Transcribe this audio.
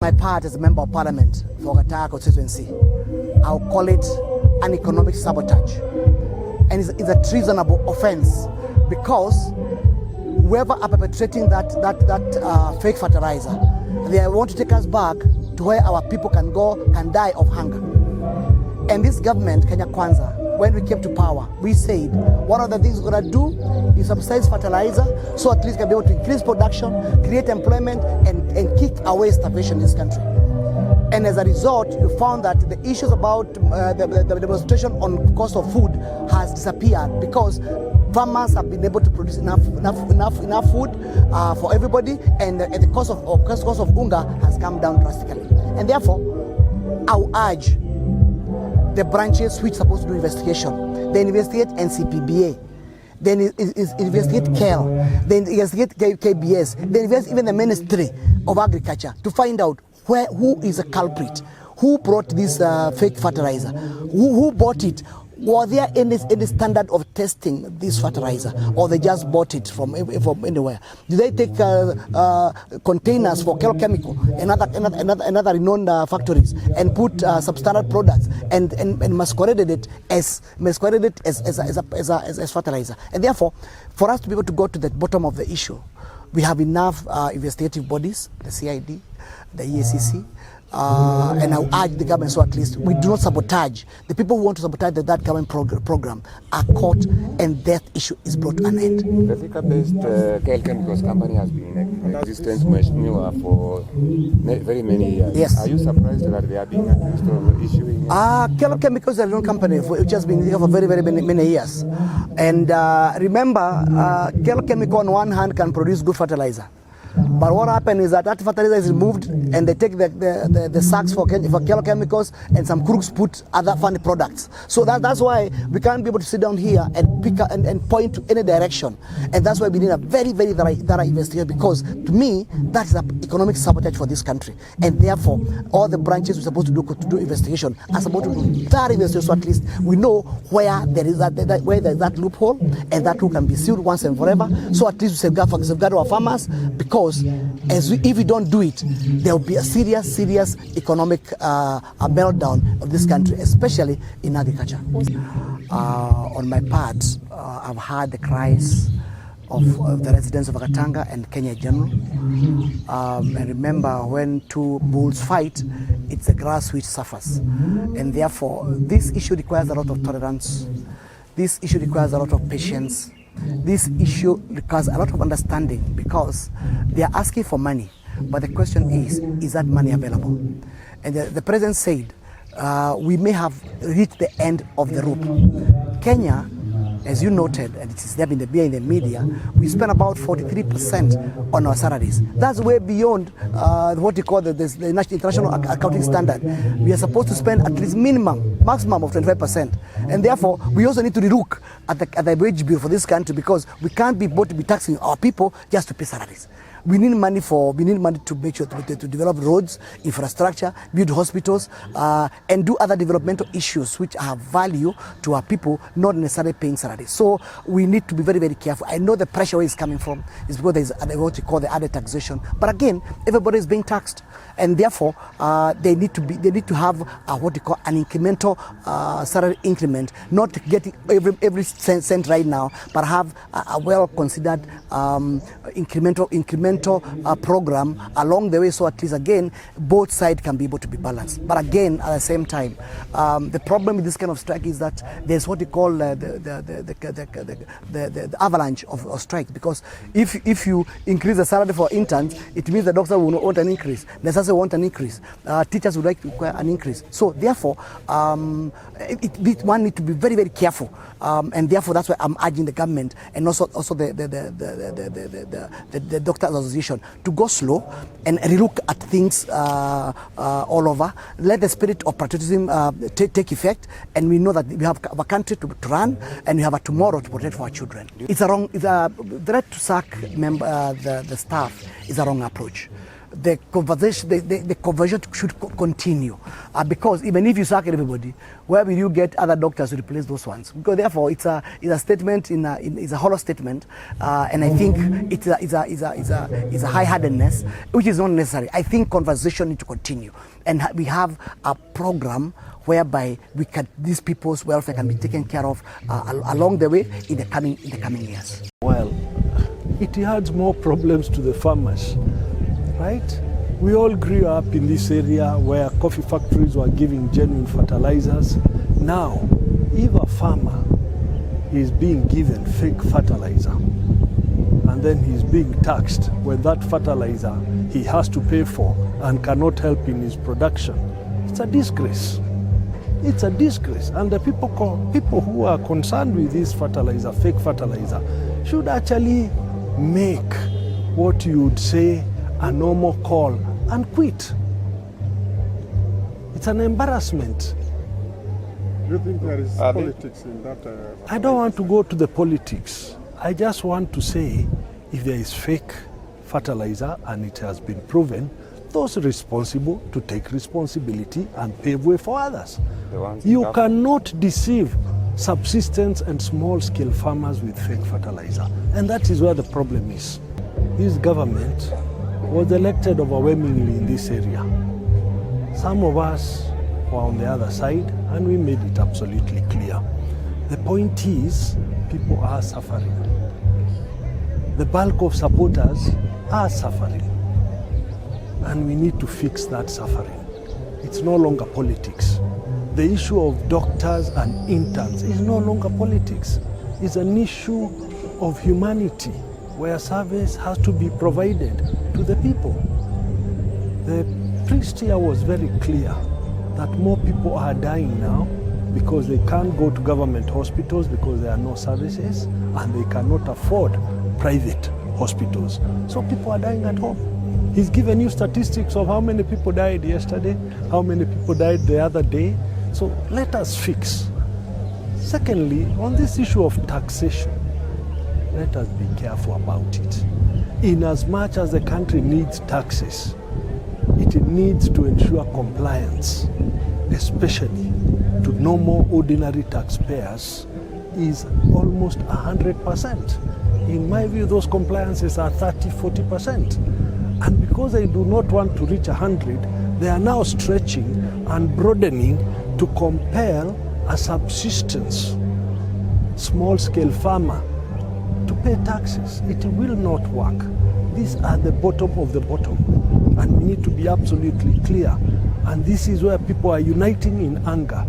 My part as a member of parliament for Gataya constituency, I'll call it an economic sabotage. And it's a treasonable offense because whoever are perpetrating that fake fertilizer, they want to take us back to where our people can go and die of hunger. And this government, Kenya Kwanza, when we came to power, we said one of the things we're going to do is subsidize fertilizer so at least we can be able to increase production, create employment, and kick away starvation in this country. And as a result, you found that the issues about the demonstration on cost of food has disappeared because farmers have been able to produce enough food for everybody, and the cost of unga has come down drastically. And therefore, I will urge the branches which are supposed to do investigation, they investigate NCPBA, then investigate KEL, then investigate KBS, then investigate even the Ministry of Agriculture to find out who is a culprit, who brought this fake fertilizer, who bought it. Were there any standard of testing this fertilizer, or they just bought it from anywhere? Did they take containers for chemical and other renowned factories and put substandard products and masqueraded it as fertilizer? And therefore, for us to be able to go to the bottom of the issue, we have enough investigative bodies, the CID, the EACC, and I urge the government so at least we do not sabotage. The people who want to sabotage that government program are caught and that issue is brought to an end. The Thika-based chemicals company has been in existence for very many years. Yes. Are you surprised that they are being accused of issuing? Chemicals is a known company which has been here for very many years. And remember, chemical on one hand can produce good fertilizer. But what happened is that fertilizer is removed and they take the sacks for chemicals and some crooks put other funny products. So that's why we can't be able to sit down here and pick and point to any direction. And that's why we need a very thorough investigation, because to me, that's an economic sabotage for this country. And therefore, all the branches we're supposed to do investigation are supposed to do thorough investigation, so at least we know where there is that loophole, and that loophole can be sealed once and forever. So at least we safeguard our farmers, because if we don't do it, there will be a serious economic meltdown of this country, especially in agriculture. On my part, I've heard the cries of the residents of Gatanga and Kenya in general. And remember, when two bulls fight, it's the grass which suffers. And therefore, this issue requires a lot of tolerance. This issue requires a lot of patience. This issue requires a lot of understanding, because they are asking for money. But the question is that money available? And the president said, we may have reached the end of the rope. Kenya, as you noted, and it is there in the media, we spend about 43% on our salaries. That's way beyond what you call the international accounting standard. We are supposed to spend at least maximum of 25%. And therefore, we also need to relook at the wage bill for this country, because we can't be both to be taxing our people just to pay salaries. We need money to make sure to develop roads, infrastructure, build hospitals, and do other developmental issues which have value to our people, not necessarily paying salaries. So we need to be very careful. I know the pressure where it's coming from is because there is what you call the added taxation. But again, everybody is being taxed, and therefore they need to have what you call an incremental salary increment, not getting every cent right now, but have a well considered incremental program along the way, so at least again both sides can be able to be balanced. But again, at the same time, the problem with this kind of strike is that there's what you call the avalanche of strikes, because if you increase the salary for interns, it means the doctor will want an increase, the nurses want an increase, teachers would like to require an increase. So therefore, one need to be very careful, and therefore that's why I'm urging the government and also the doctors association to go slow and relook at things all over. Let the spirit of patriotism take effect, and we know that we have a country to run, and we have a tomorrow to protect for our children. It's a threat to sack the staff is a wrong approach. the conversation, the conversion should continue, because even if you sack everybody, where will you get other doctors to replace those ones? Because therefore, it's a statement it's a hollow statement, and I think it's a high-handedness which is not necessary. I think conversation needs to continue, and we have a program whereby these people's welfare can be taken care of along the way in the coming years. Well, it adds more problems to the farmers, right? We all grew up in this area where coffee factories were giving genuine fertilizers. Now, if a farmer is being given fake fertilizer and then he's being taxed when that fertilizer he has to pay for and cannot help in his production, it's a disgrace. It's a disgrace, and the people who are concerned with this fertilizer, fake fertilizer, should actually make what you would say a normal call and quit. It's an embarrassment. Do you think there is politics in that? I don't want to go to the politics. I just want to say, if there is fake fertilizer and it has been proven, those responsible to take responsibility and pave way for others. You cannot deceive subsistence and small-scale farmers with fake fertilizer. And that is where the problem is. This government was elected overwhelmingly in this area. Some of us were on the other side, and we made it absolutely clear. The point is, people are suffering. The bulk of supporters are suffering. And we need to fix that suffering. It's no longer politics. The issue of doctors and interns is no longer politics. It's an issue of humanity, where service has to be provided to the people. The priest here was very clear that more people are dying now because they can't go to government hospitals because there are no services, and they cannot afford private hospitals. So people are dying at home. He's given you statistics of how many people died yesterday, how many people died the other day. So let us fix. Secondly, on this issue of taxation, let us be careful about it. In as much as the country needs taxes, it needs to ensure compliance, especially to normal ordinary taxpayers, is almost 100%. In my view, those compliances are 30–40%. And because they do not want to reach 100, they are now stretching and broadening to compel a subsistence small-scale farmer to pay taxes. It will not work. These are the bottom of the bottom, and we need to be absolutely clear. And this is where people are uniting in anger.